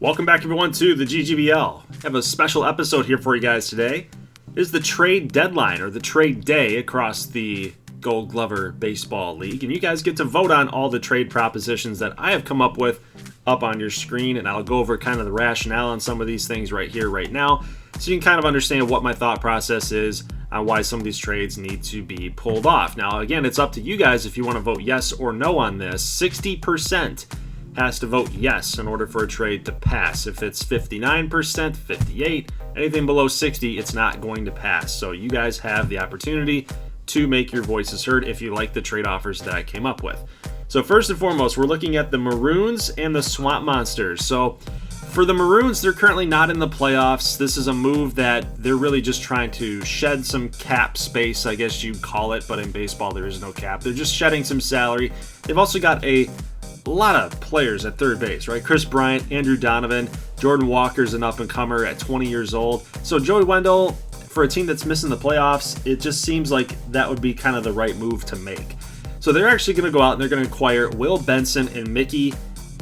Welcome back, everyone, to the GGBL. I have a special episode here for you guys today. It is the trade deadline, or the trade day, across the Goldglover Baseball League. And you guys get to vote on all the trade propositions that I have come up with up on your screen. And I'll go over kind of the rationale on some of these things right here, right now, so you can kind of understand what my thought process is on why some of these trades need to be pulled off. Now, again, it's up to you guys if you want to vote yes or no on this. 60% has to vote yes in order for a trade to pass. If it's 59%, 58%, anything below 60%, it's not going to pass. So you guys have the opportunity to make your voices heard if you like the trade offers that I came up with. So first and foremost, we're looking at the Maroons and the Swamp Monsters. So for the Maroons, they're currently not in the playoffs. This is a move that they're really just trying to shed some cap space, I guess you'd call it, but in baseball there is no cap. They're just shedding some salary. They've also got a lot of players at third base, right? Chris Bryant, Andrew Donovan, Jordan Walker's an up-and-comer at 20 years old. So Joey Wendle, for a team that's missing the playoffs, it just seems like that would be kind of the right move to make. So they're actually going to go out and they're going to acquire Will Benson and Mickey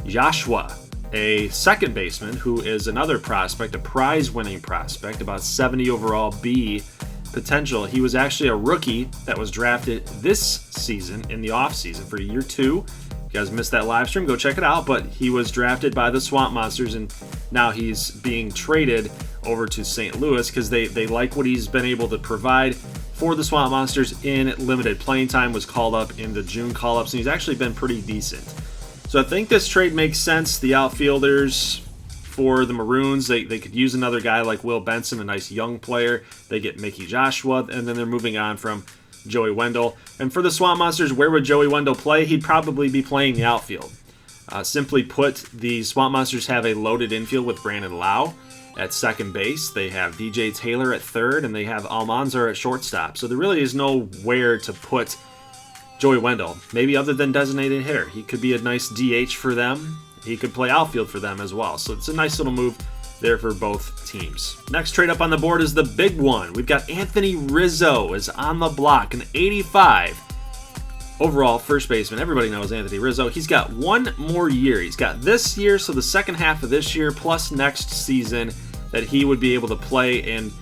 Joshua, a second baseman who is another prospect, a prize-winning prospect, about 70 overall B potential. He was actually a rookie that was drafted this season in the offseason for year 2. If you guys missed that live stream, go check it out. But he was drafted by the Swamp Monsters, and now he's being traded over to St. Louis because they like what he's been able to provide for the Swamp Monsters in limited playing time. Was called up in the June call-ups, and he's actually been pretty decent. So I think this trade makes sense. The outfielders for the Maroons, they could use another guy like Will Benson, a nice young player. They get Mickey Joshua, and then they're moving on from Joey Wendle. And for the Swamp Monsters, where would Joey Wendle play? He'd probably be playing the outfield. Simply put, the Swamp Monsters have a loaded infield with Brandon Lau at second base. They have DJ Taylor at third, and they have Almanzar at shortstop. So there really is nowhere to put Joey Wendle, maybe other than designated hitter. He could be a nice DH for them. He could play outfield for them as well. So it's a nice little move there for both teams. Next trade up on the board is the big one. We've got Anthony Rizzo is on the block, an 85 overall first baseman. Everybody knows Anthony Rizzo. He's got one more year. He's got this year, so the second half of this year, plus next season, that he would be able to play and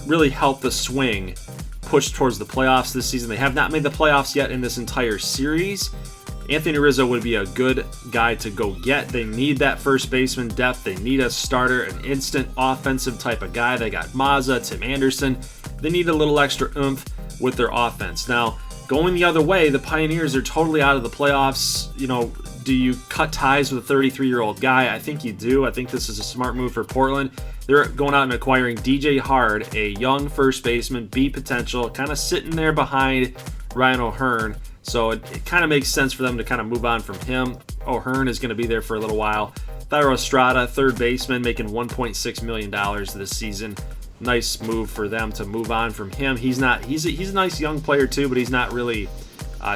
really help the swing push towards the playoffs this season. They have not made the playoffs yet in this entire series. Anthony Rizzo would be a good guy to go get. They need that first baseman depth. They need a starter, an instant offensive type of guy. They got Mazza, Tim Anderson. They need a little extra oomph with their offense. Now, going the other way, the Pioneers are totally out of the playoffs. You know, do you cut ties with a 33-year-old guy? I think you do. I think this is a smart move for Portland. They're going out and acquiring DJ Hard, a young first baseman, B potential, kind of sitting there behind Ryan O'Hearn. So it kind of makes sense for them to kind of move on from him. O'Hearn is going to be there for a little while. Thairo Estrada, third baseman, making $1.6 million this season. Nice move for them to move on from him. He's a nice young player too, but he's not really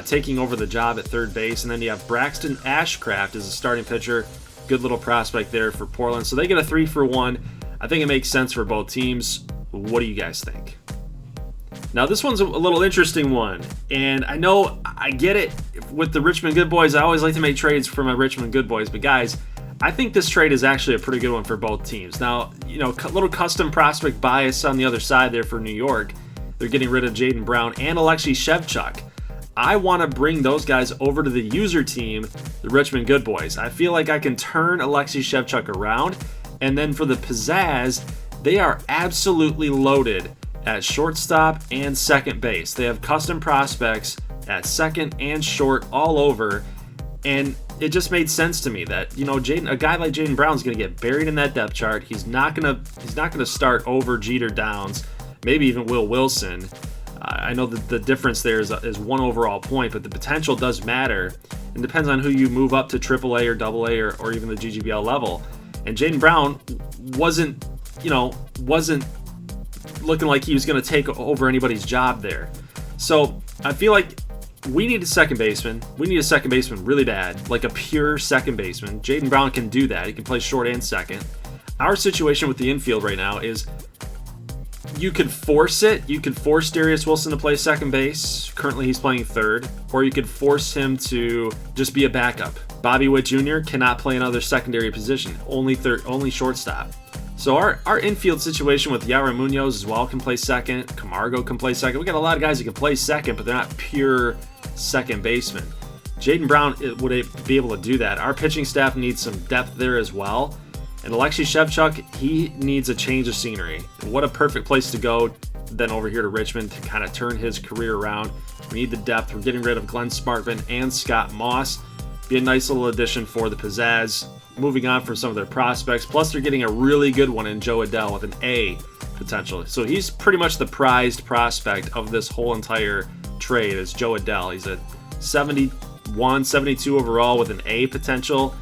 taking over the job at third base. And then you have Braxton Ashcraft as a starting pitcher. Good little prospect there for Portland. So they get a 3-for-1. I think it makes sense for both teams. What do you guys think? Now, this one's a little interesting one, and I know I get it with the Richmond Good Boys. I always like to make trades for my Richmond Good Boys, but guys, I think this trade is actually a pretty good one for both teams. Now, you know, a little custom prospect bias on the other side there for New York. They're getting rid of Jaden Brown and Alexei Shevchuk. I want to bring those guys over to the user team, the Richmond Good Boys. I feel like I can turn Alexei Shevchuk around, and then for the pizzazz, they are absolutely loaded at shortstop and second base. They have custom prospects at second and short all over, and it just made sense to me that, you know, a guy like Jaden Brown's going to get buried in that depth chart. He's not going to start over Jeter Downs, maybe even Will Wilson. I know that the difference there is one overall point, but the potential does matter. It depends on who you move up to AAA or AA or even the GGBL level. And Jaden Brown wasn't looking like he was going to take over anybody's job there. So I feel like we need a second baseman. We need a second baseman really bad, like a pure second baseman. Jaden Brown can do that. He can play short and second. Our situation with the infield right now is you could force it. You could force Darius Wilson to play second base. Currently he's playing third. Or you could force him to just be a backup Bobby Witt Jr. cannot play another secondary position, only shortstop. So our infield situation with Yair Munoz as well can play second. Camargo can play second. We got a lot of guys that can play second, but they're not pure second basemen. Jaden Brown would be able to do that. Our pitching staff needs some depth there as well. And Alexei Shevchuk, he needs a change of scenery. What a perfect place to go than over here to Richmond to kind of turn his career around. We need the depth. We're getting rid of Glenn Sparkman and Scott Moss. Be a nice little addition for the Pizzazz. Moving on from some of their prospects. Plus, they're getting a really good one in Joe Adell with an A potential. So he's pretty much the prized prospect of this whole entire trade is Joe Adell. He's a 71, 72 overall with an A potential.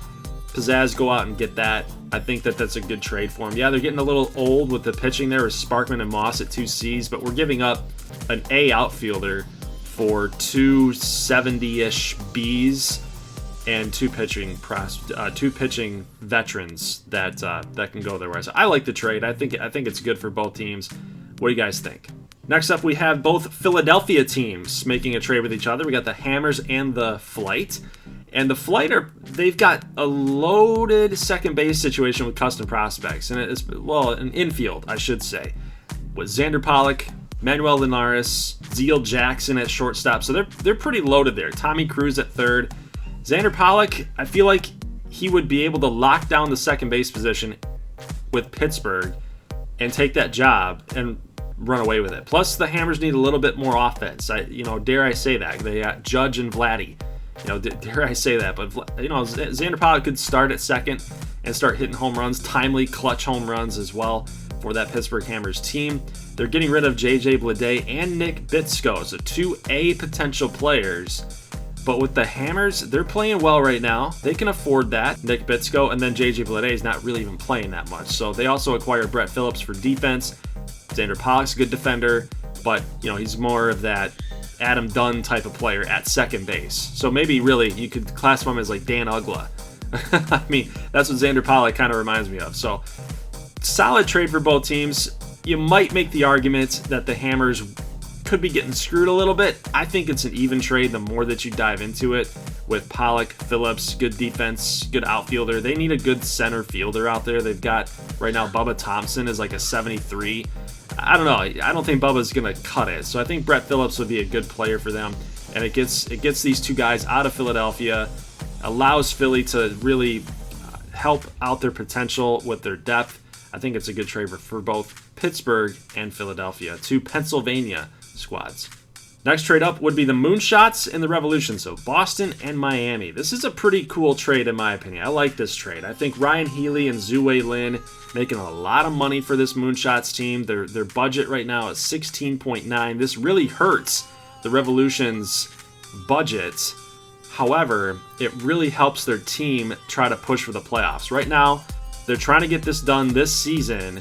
Pizzazz go out and get that. I think that's a good trade for him. Yeah, they're getting a little old with the pitching there with Sparkman and Moss at 2 Cs, but we're giving up an A outfielder for 2 70-ish Bs and two pitching veterans that can go their way. So I like the trade. I think it's good for both teams. What do you guys think? Next up, we have both Philadelphia teams making a trade with each other. We got the Hammers and the Flight. And the Flight they've got a loaded second base situation with custom prospects. And it's, well, an infield, I should say, with Xander Pollock, Manuel Linares, Zeal Jackson at shortstop. So they're pretty loaded there. Tommy Cruz at third. Xander Pollock, I feel like he would be able to lock down the second base position with Pittsburgh and take that job and run away with it. Plus, the Hammers need a little bit more offense. Dare I say that? They got Judge and Vladdy. Dare I say that? But, Xander Pollock could start at second and start hitting home runs, timely clutch home runs as well for that Pittsburgh Hammers team. They're getting rid of J.J. Bleday and Nick Bitsko, so 2 A potential players. But with the Hammers, they're playing well right now. They can afford that, Nick Bitsko, and then J.J. Bleday is not really even playing that much. So they also acquired Brett Phillips for defense. Xander Pollock's a good defender, but he's more of that Adam Dunn type of player at second base. So maybe really you could classify him as like Dan Ugla. I mean, that's what Xander Pollock kind of reminds me of. So solid trade for both teams. You might make the argument that the Hammers could be getting screwed a little bit. I think it's an even trade the more that you dive into it with Pollock, Phillips, good defense, good outfielder. They need a good center fielder out there. They've got right now Bubba Thompson is like a 73. I don't know. I don't think Bubba's going to cut it. So I think Brett Phillips would be a good player for them. And it gets these two guys out of Philadelphia, allows Philly to really help out their potential with their depth. I think it's a good trade for both Pittsburgh and Philadelphia, two Pennsylvania squads. Next trade up would be the Moonshots and the Revolution, so Boston and Miami. This is a pretty cool trade in my opinion. I like this trade. I think Ryan Healy and Zue Lin making a lot of money for this Moonshots team. Their budget right now is 16.9. This really hurts the Revolution's budget. However, it really helps their team try to push for the playoffs. Right now, they're trying to get this done this season,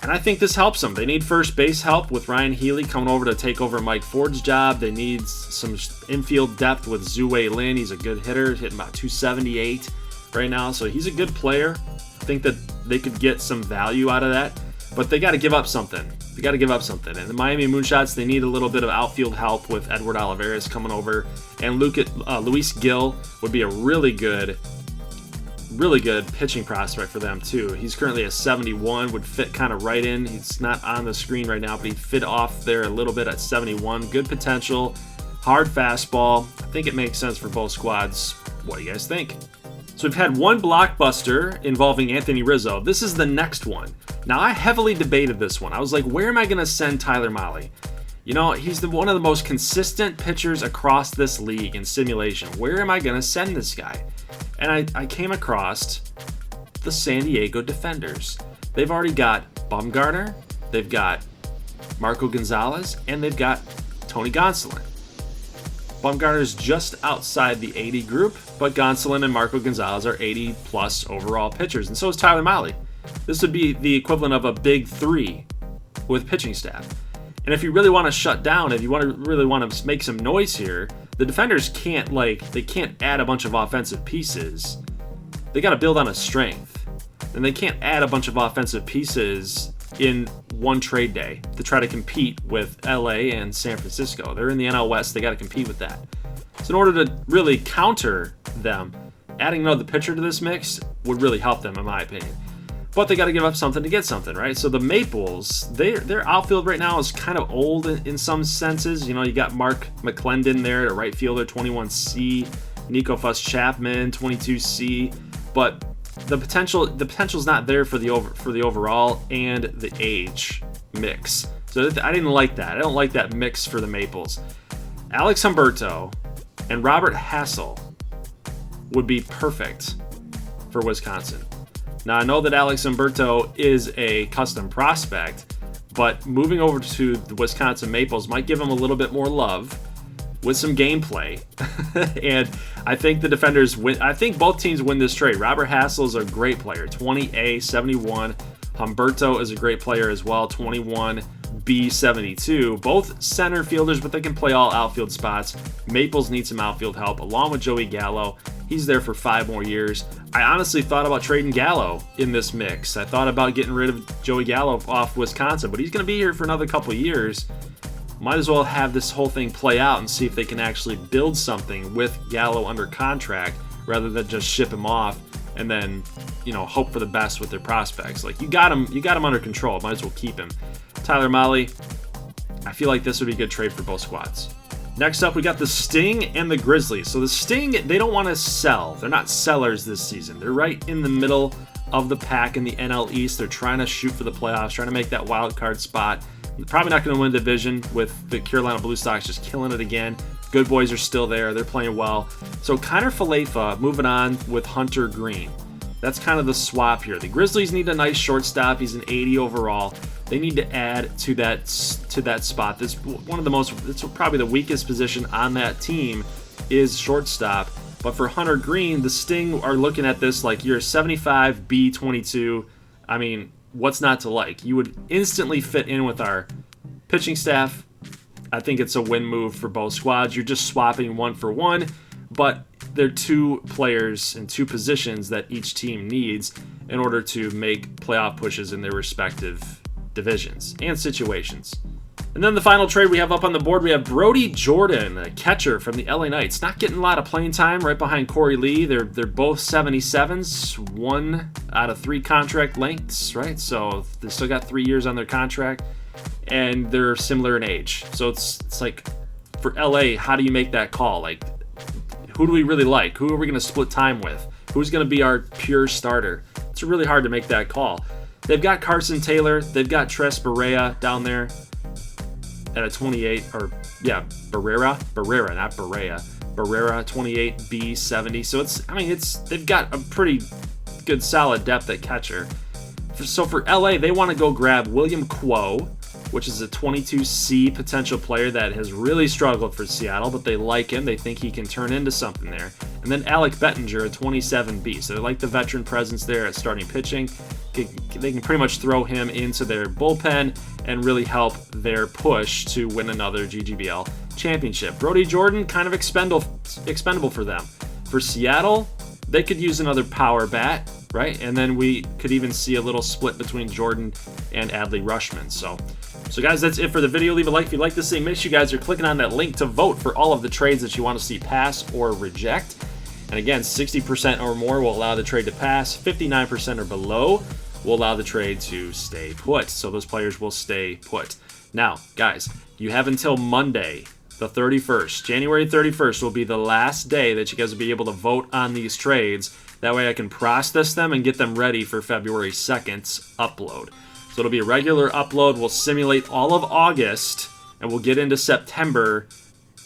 and I think this helps them. They need first base help with Ryan Healy coming over to take over Mike Ford's job. They need some infield depth with Zue Lin. He's a good hitter, hitting about 278 right now, so he's a good player. I think that they could get some value out of that, but they got to give up something. And the Miami Moonshots, they need a little bit of outfield help with Edward Olivares coming over, and Luis Gil would be a really good pitching prospect for them too. He's currently a 71, would fit kind of right in. He's not on the screen right now, but he'd fit off there a little bit at 71. Good potential, hard fastball. I think it makes sense for both squads. What do you guys think? So we've had one blockbuster involving Anthony Rizzo. This is the next one. Now, I heavily debated this one. I was like, where am I going to send Tyler Mahle? He's one of the most consistent pitchers across this league in simulation. Where am I going to send this guy? And I came across the San Diego Defenders. They've already got Bumgarner, they've got Marco Gonzalez, and they've got Tony Gonsolin. Bumgarner's just outside the 80 group, but Gonsolin and Marco Gonzalez are 80-plus overall pitchers, and so is Tyler Mahle. This would be the equivalent of a big three with pitching staff. And if you really want to shut down, if you really want to make some noise here, the Defenders can't add a bunch of offensive pieces. They got to build on a strength. And they can't add a bunch of offensive pieces in one trade day to try to compete with LA and San Francisco. They're in the NL West. They got to compete with that. So in order to really counter them, adding another pitcher to this mix would really help them, in my opinion. But they got to give up something to get something, right? So the Maples, their outfield right now is kind of old in some senses. You know, you got Mark McClendon there, the right fielder, 21C, Nico Fuss-Chapman, 22C, but the potential's not there for the overall and the age mix. So I didn't like that. I don't like that mix for the Maples. Alex Humberto and Robert Hassel would be perfect for Wisconsin. Now, I know that Alex Humberto is a custom prospect, but moving over to the Wisconsin Maples might give him a little bit more love with some gameplay. And I think the defenders win. I think both teams win this trade. Robert Hassel is a great player, 20A, 71. Humberto is a great player as well, 21B, 72. Both center fielders, but they can play all outfield spots. Maples need some outfield help, along with Joey Gallo. He's there for 5 more years. I honestly thought about trading Gallo in this mix. I thought about getting rid of Joey Gallo off Wisconsin, but he's going to be here for another couple of years. Might as well have this whole thing play out and see if they can actually build something with Gallo under contract rather than just ship him off and then, you know, hope for the best with their prospects. Like, you got him under control. Might as well keep him. Tyler Mahle, I feel like this would be a good trade for both squads. Next up, we got the Sting and the Grizzlies. So the Sting, they don't want to sell. They're not sellers this season. They're right in the middle of the pack in the NL East. They're trying to shoot for the playoffs, trying to make that wild card spot. They're probably not going to win division with the Carolina Blue Sox just killing it again. Good boys are still there. They're playing well. So Kiner Falefa moving on with Hunter Green. That's kind of the swap here. The Grizzlies need a nice shortstop. He's an 80 overall. They need to add to that spot. This it's probably the weakest position on that team is shortstop. But for Hunter Green, the Sting are looking at this like you're a 75 B22. I mean, what's not to like? You would instantly fit in with our pitching staff. I think it's a win move for both squads. You're just swapping one for one, but they're 2 players in 2 positions that each team needs in order to make playoff pushes in their respective divisions and situations. And then the final trade we have up on the board, we have Brody Jordan, a catcher from the LA Knights. Not getting a lot of playing time right behind Corey Lee. They're both 77s, 1 out of 3 contract lengths, right? So they still got 3 years on their contract, and they're similar in age. So it's like, for LA, how do you make that call? Like, who do we really like? Who are we going to split time with? Who's going to be our pure starter? It's really hard to make that call. They've got Carson Taylor. They've got Tres Barrera down there at a 28, Barrera, not Barrera. Barrera, 28B, 70. So they've got a pretty good solid depth at catcher. So for LA, they want to go grab William Quo, which is a 22C potential player that has really struggled for Seattle, but they like him. They think he can turn into something there. And then Alec Bettinger, a 27B. So they like the veteran presence there at starting pitching. They can pretty much throw him into their bullpen and really help their push to win another GGBL championship. Brody Jordan, kind of expendable for them. For Seattle, they could use another power bat, right? And then we could even see a little split between Jordan and Adley Rushman. So guys, that's it for the video. Leave a like if you like this thing. Make sure you guys are clicking on that link to vote for all of the trades that you want to see pass or reject. And again, 60% or more will allow the trade to pass. 59% or below will allow the trade to stay put. So those players will stay put. Now, guys, you have until Monday, the 31st. January 31st will be the last day that you guys will be able to vote on these trades. That way I can process them and get them ready for February 2nd's upload. So it'll be a regular upload. We'll simulate all of August, and we'll get into September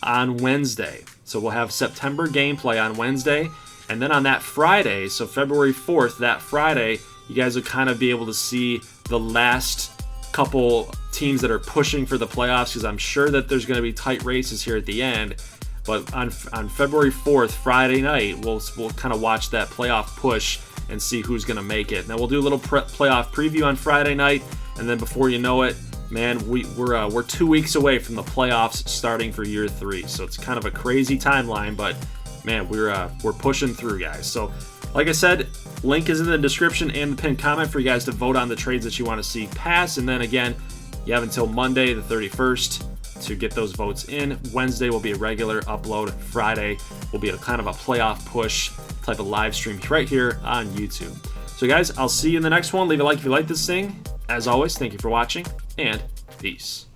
on Wednesday. So we'll have September gameplay on Wednesday, and then on that Friday, so February 4th, that Friday, you guys will kind of be able to see the last couple teams that are pushing for the playoffs, because I'm sure that there's going to be tight races here at the end. But on February 4th, Friday night, we'll kind of watch that playoff push and see who's going to make it. Now we'll do a little playoff preview on Friday night, and then before you know it, man, we're 2 weeks away from the playoffs starting for year 3. So it's kind of a crazy timeline, but man, we're pushing through, guys. So like I said, link is in the description and the pinned comment for you guys to vote on the trades that you want to see pass. And then again, you have until Monday the 31st to get those votes in. Wednesday will be a regular upload. Friday will be a kind of a playoff push type of live stream right here on YouTube. So guys, I'll see you in the next one. Leave a like if you like this thing. As always, thank you for watching, and peace.